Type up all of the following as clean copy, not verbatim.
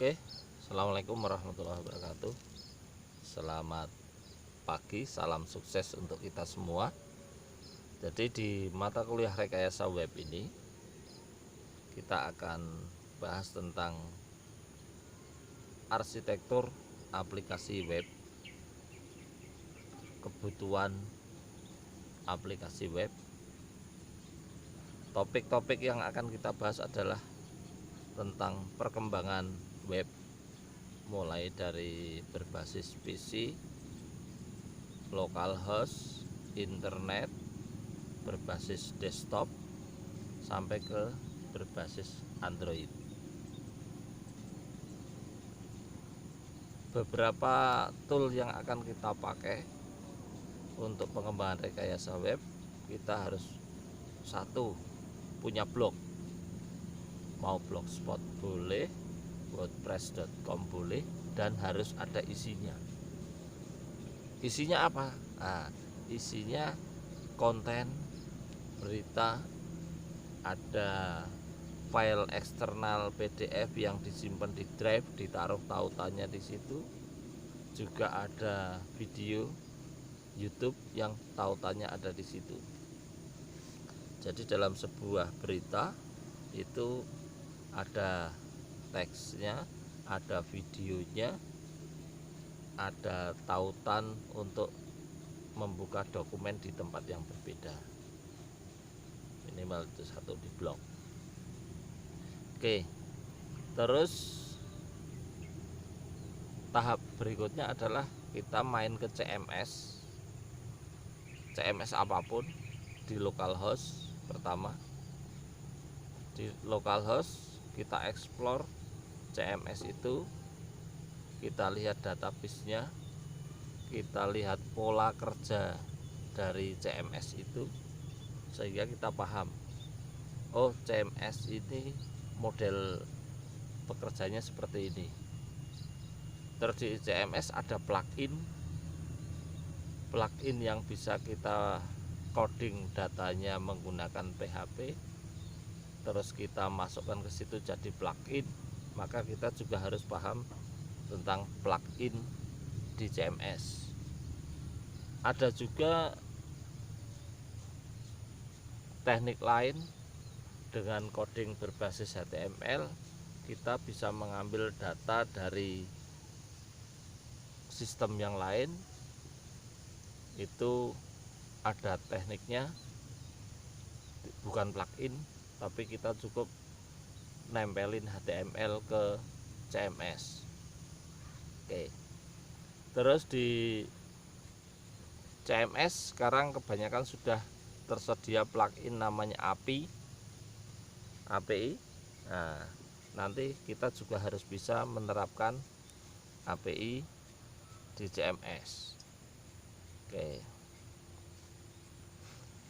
Oke, assalamualaikum warahmatullahi wabarakatuh. Selamat pagi, salam sukses untuk kita semua. Jadi di mata kuliah rekayasa web ini kita akan bahas tentang arsitektur aplikasi web, kebutuhan aplikasi web. Topik-topik yang akan kita bahas adalah tentang perkembangan web, mulai dari berbasis PC, localhost, internet, berbasis desktop, sampai ke berbasis Android. Beberapa tool yang akan kita pakai untuk pengembangan rekayasa web, kita harus satu, punya blog. Mau blogspot boleh, wordpress.com boleh, dan harus ada isinya. Isinya apa? Nah, isinya konten, berita, ada file eksternal PDF yang disimpan di drive, ditaruh tautannya di situ. Juga ada video YouTube yang tautannya ada di situ. Jadi dalam sebuah berita itu ada teksnya, ada videonya, ada tautan untuk membuka dokumen di tempat yang berbeda. Minimal itu satu di blog. Oke, terus tahap berikutnya adalah kita main ke CMS apapun di localhost. Pertama di localhost kita explore CMS itu, kita lihat database-nya, kita lihat pola kerja dari CMS itu, sehingga kita paham, oh CMS ini model pekerjaannya seperti ini. Terus di CMS ada plugin yang bisa kita coding datanya menggunakan PHP, terus kita masukkan ke situ jadi plugin. Maka kita juga harus paham tentang plugin di CMS. Ada juga teknik lain dengan coding berbasis HTML, kita bisa mengambil data dari sistem yang lain. Itu ada tekniknya, bukan plugin, tapi kita cukup nempelin HTML ke CMS. Oke. Terus di CMS sekarang kebanyakan sudah tersedia plugin namanya API. Nah, nanti kita juga harus bisa menerapkan API di CMS. Oke.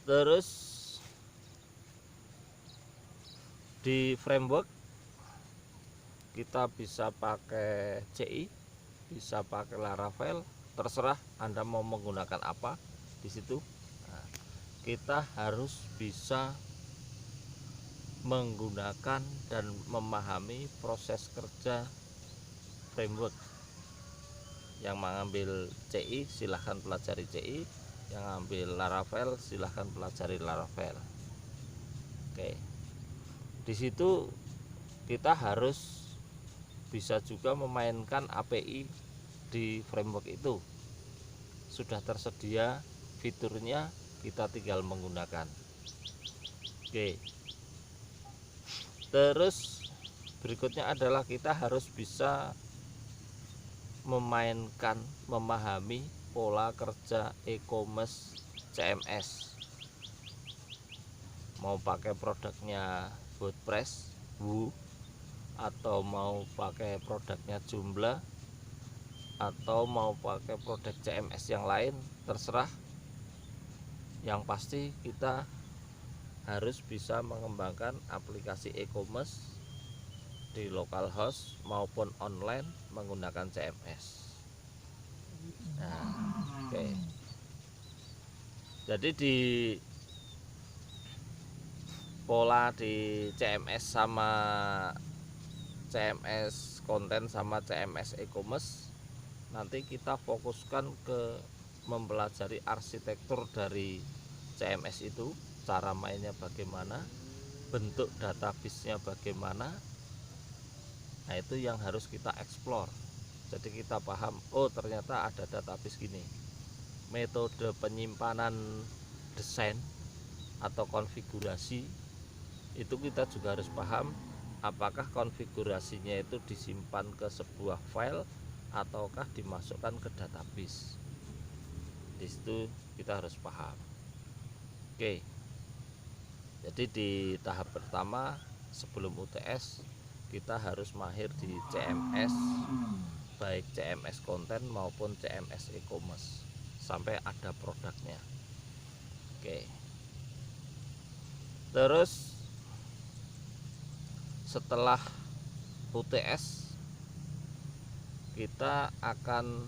Terus di framework kita bisa pakai CI, bisa pakai Laravel, terserah Anda mau menggunakan apa di situ. Nah, kita harus bisa menggunakan dan memahami proses kerja framework. Yang mengambil CI silahkan pelajari CI, yang ambil Laravel silahkan pelajari Laravel. Oke. Di situ kita harus bisa juga memainkan API di framework itu. Sudah tersedia fiturnya, kita tinggal menggunakan. Oke. Terus berikutnya adalah kita harus bisa memahami pola kerja e-commerce CMS. Mau pakai produknya WordPress, atau mau pakai produknya Joomla, atau mau pakai produk CMS yang lain, terserah. Yang pasti kita harus bisa mengembangkan aplikasi e-commerce di localhost maupun online menggunakan CMS. Nah, oke. Jadi di pola di CMS sama CMS konten sama CMS e-commerce, nanti kita fokuskan ke mempelajari arsitektur dari CMS itu, cara mainnya bagaimana, bentuk database-nya bagaimana. Nah, itu yang harus kita explore. Jadi kita paham, oh ternyata ada database gini. Metode penyimpanan desain atau konfigurasi itu kita juga harus paham, apakah konfigurasinya itu disimpan ke sebuah file ataukah dimasukkan ke database. Di situ kita harus paham. Oke. Jadi di tahap pertama sebelum UTS kita harus mahir di CMS, baik CMS konten maupun CMS e-commerce, sampai ada produknya. Oke. Terus setelah UTS kita akan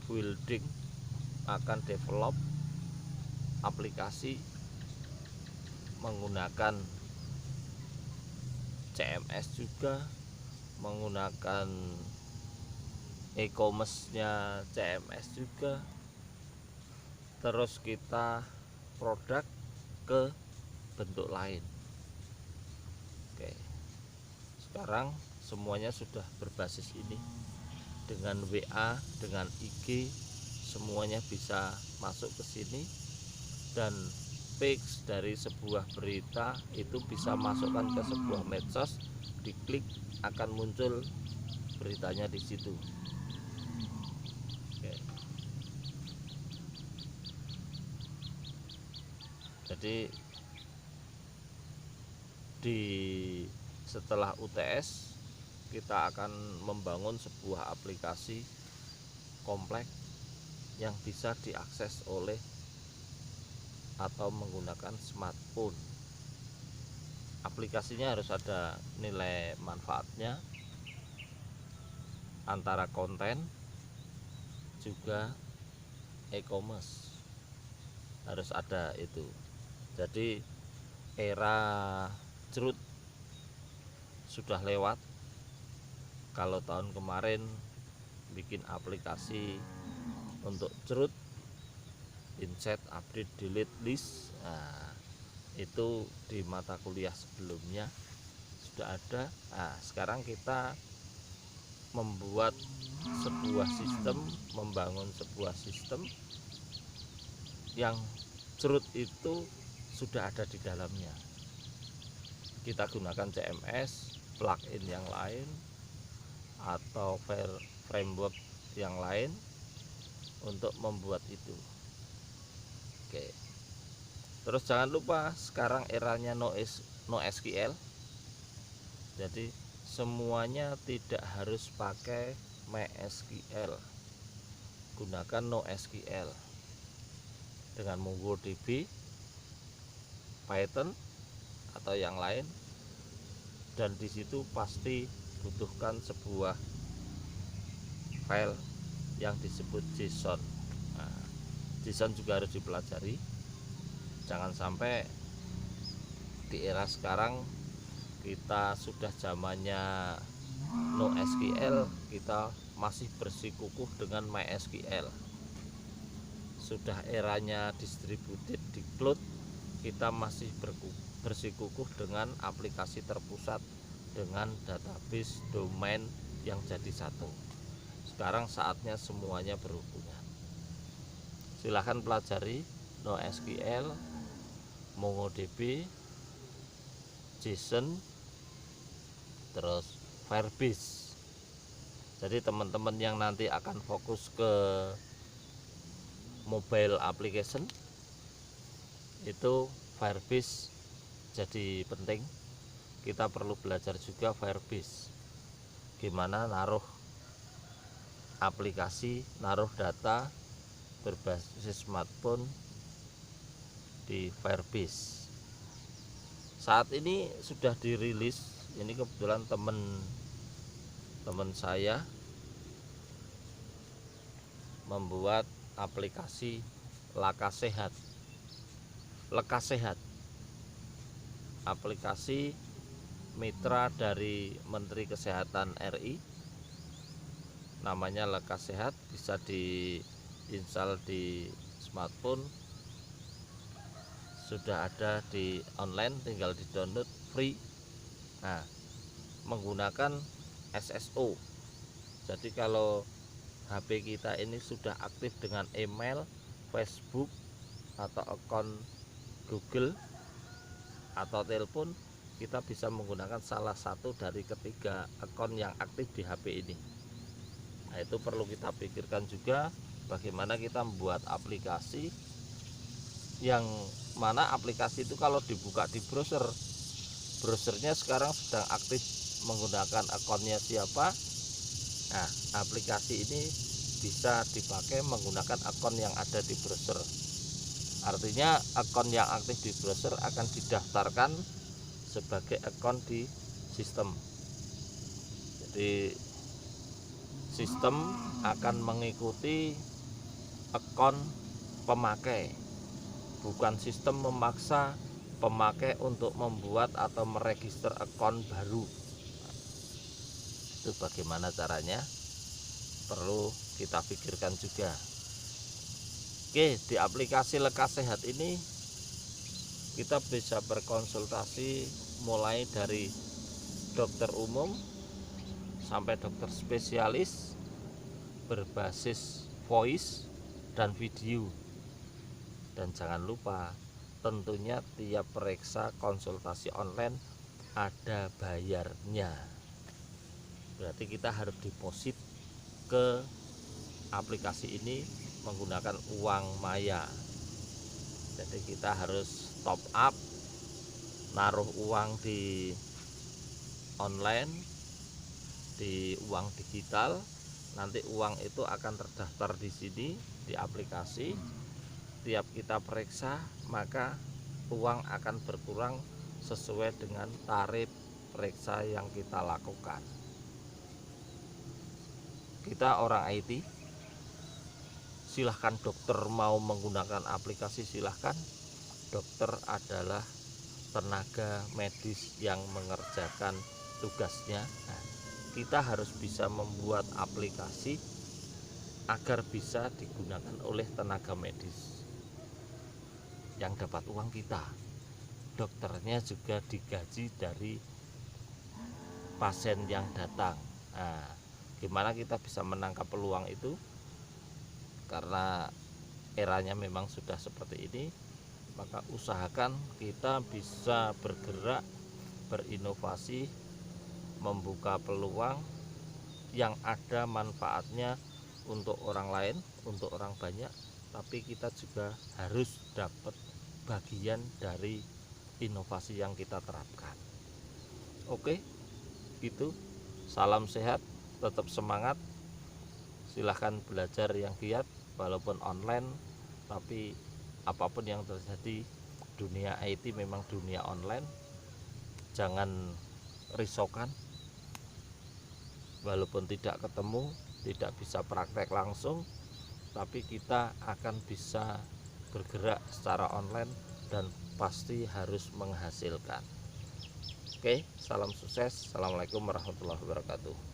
building, akan develop aplikasi menggunakan CMS juga, menggunakan e-commerce-nya CMS juga. Terus kita produk ke bentuk lain. Oke. Sekarang semuanya sudah berbasis ini. Dengan WA, dengan IG, semuanya bisa masuk ke sini, dan page dari sebuah berita itu bisa masukkan ke sebuah medsos, diklik akan muncul beritanya di situ. Oke. Jadi setelah UTS kita akan membangun sebuah aplikasi kompleks yang bisa diakses oleh atau menggunakan smartphone. Aplikasinya harus ada nilai manfaatnya, antara konten juga e-commerce harus ada itu. Jadi era cerut sudah lewat. Kalau tahun kemarin bikin aplikasi untuk cerut, insert, update, delete, list, nah, itu di mata kuliah sebelumnya sudah ada. Nah, sekarang kita membuat sebuah sistem, membangun sebuah sistem yang cerut itu sudah ada di dalamnya. Kita gunakan CMS, plugin yang lain, atau framework yang lain untuk membuat itu. Oke. Terus jangan lupa sekarang eranya no SQL. Jadi semuanya tidak harus pakai MySQL. Gunakan NoSQL dengan MongoDB, Python atau yang lain, dan di situ pasti butuhkan sebuah file yang disebut JSON. Nah, JSON juga harus dipelajari. Jangan sampai di era sekarang kita sudah zamannya NoSQL, kita masih bersikukuh dengan MySQL. Sudah eranya distributed di cloud, kita masih bersikukuh dengan aplikasi terpusat dengan database domain yang jadi satu. Sekarang saatnya semuanya berhubungan. Silahkan pelajari NoSQL, MongoDB, JSON, terus Firebase. Jadi teman-teman yang nanti akan fokus ke mobile application itu Firebase jadi penting. Kita perlu belajar juga Firebase, gimana naruh aplikasi, naruh data berbasis smartphone di Firebase. Saat ini sudah dirilis. Ini kebetulan teman saya membuat aplikasi Lekas Sehat. Aplikasi mitra dari Menteri Kesehatan RI, namanya Lekas Sehat, bisa diinstal di smartphone, sudah ada di online, tinggal di download free. Nah, menggunakan SSO. Jadi kalau HP kita ini sudah aktif dengan email, Facebook, atau akun Google atau telepon, kita bisa menggunakan salah satu dari ketiga akun yang aktif di HP ini. Nah, itu perlu kita pikirkan juga bagaimana kita membuat aplikasi yang mana aplikasi itu kalau dibuka di browsernya sekarang sedang aktif menggunakan akunnya siapa. Nah, aplikasi ini bisa dipakai menggunakan akun yang ada di browser. Artinya akun yang aktif di browser akan didaftarkan sebagai akun di sistem. Jadi sistem akan mengikuti akun pemakai, bukan sistem memaksa pemakai untuk membuat atau meregister akun baru. Itu bagaimana caranya, perlu kita pikirkan juga. Oke, di aplikasi Lekas Sehat ini kita bisa berkonsultasi mulai dari dokter umum sampai dokter spesialis, berbasis voice dan video. Dan jangan lupa, tentunya tiap periksa konsultasi online ada bayarnya. Berarti kita harus deposit ke aplikasi ini menggunakan uang maya. Jadi kita harus top up, naruh uang di online, di uang digital. Nanti uang itu akan terdaftar di sini di aplikasi. Tiap kita periksa, maka uang akan berkurang sesuai dengan tarif periksa yang kita lakukan. Kita orang IT, silahkan dokter mau menggunakan aplikasi, silahkan. Dokter adalah tenaga medis yang mengerjakan tugasnya. Nah, kita harus bisa membuat aplikasi agar bisa digunakan oleh tenaga medis yang dapat uang kita. Dokternya juga digaji dari pasien yang datang. Nah, gimana kita bisa menangkap peluang itu? Karena eranya memang sudah seperti ini, maka usahakan kita bisa bergerak, berinovasi, membuka peluang yang ada manfaatnya untuk orang lain, untuk orang banyak, tapi kita juga harus dapat bagian dari inovasi yang kita terapkan. Oke, gitu. Salam sehat, tetap semangat. Silahkan belajar yang giat, walaupun online, tapi apapun yang terjadi, dunia IT memang dunia online. Jangan risaukan, walaupun tidak ketemu, tidak bisa praktek langsung, tapi kita akan bisa bergerak secara online dan pasti harus menghasilkan. Oke, salam sukses. Assalamualaikum warahmatullahi wabarakatuh.